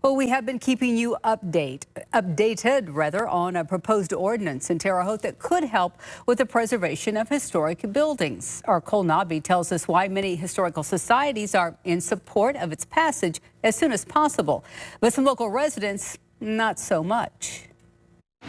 Well, we have been keeping you updated on a proposed ordinance in Terre Haute that could help with the preservation of historic buildings. Our Cole Nobby tells us why many historical societies are in support of its passage as soon as possible. But some local residents, not so much.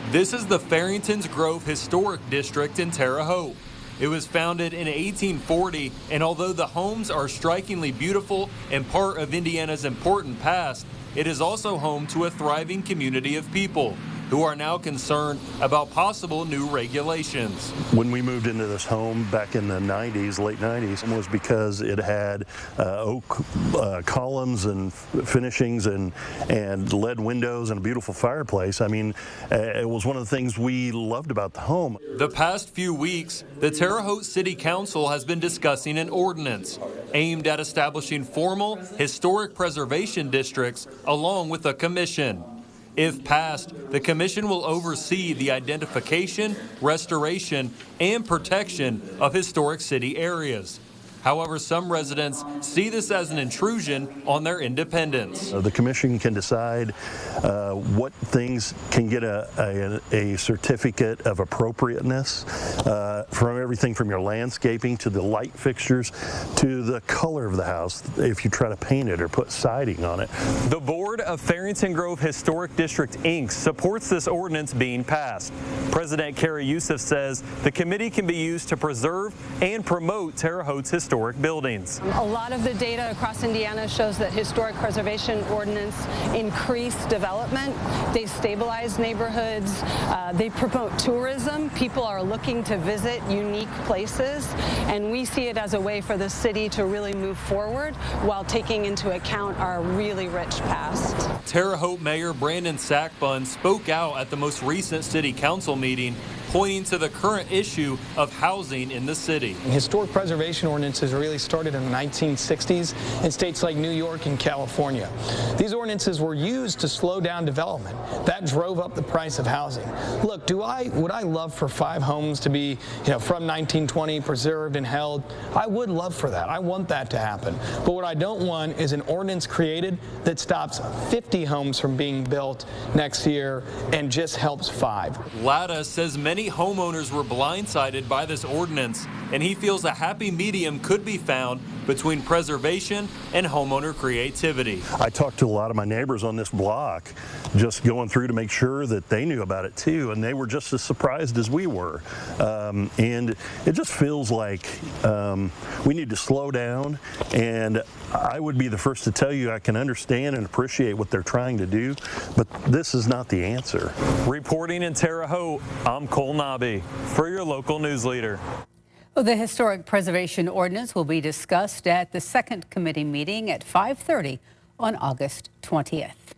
This is the Farrington's Grove Historic District in Terre Haute. It was founded in 1840, and although the homes are strikingly beautiful and part of Indiana's important past, it is also home to a thriving community of people who are now concerned about possible new regulations. When we moved into this home back in the 90s, late 90s, it was because it had oak columns and finishings and lead windows and a beautiful fireplace. I mean, it was one of the things we loved about the home. The past few weeks, the Terre Haute City Council has been discussing an ordinance aimed at establishing formal historic preservation districts along with a commission. If passed, the commission will oversee the identification, restoration, and protection of historic city areas. However, some residents see this as an intrusion on their independence. The commission can decide what things can get a certificate of appropriateness, from everything from your landscaping to the light fixtures to the color of the house if you try to paint it or put siding on it. The board of Farrington Grove Historic District, Inc. supports this ordinance being passed. President Carrie Youssef says the committee can be used to preserve and promote Terre Haute's historic buildings. A lot of the data across Indiana shows that historic preservation ordinance increase development. They stabilize neighborhoods. They promote tourism. People are looking to visit unique places, and we see it as a way for the city to really move forward while taking into account our really rich past. Terre Haute Mayor Brandon Sackbun spoke out at the most recent city council meeting, pointing to the current issue of housing in the city. Historic preservation ordinances really started in the 1960s in states like New York and California. These ordinances were used to slow down development. That drove up the price of housing. Look, would I love for 5 homes to be, from 1920 preserved and held? I would love for that. I want that to happen. But what I don't want is an ordinance created that stops 50 homes from being built next year and just helps 5. Latta says many homeowners were blindsided by this ordinance, and he feels a happy medium could be found between preservation and homeowner creativity. I talked to a lot of my neighbors on this block, just going through to make sure that they knew about it too, and they were just as surprised as we were. And it just feels like we need to slow down, and I would be the first to tell you I can understand and appreciate what they're trying to do, but this is not the answer. Reporting in Terre Haute, I'm Cole Nobby for your local news leader. Well, the historic preservation ordinance will be discussed at the second committee meeting at 5:30 on August 20th.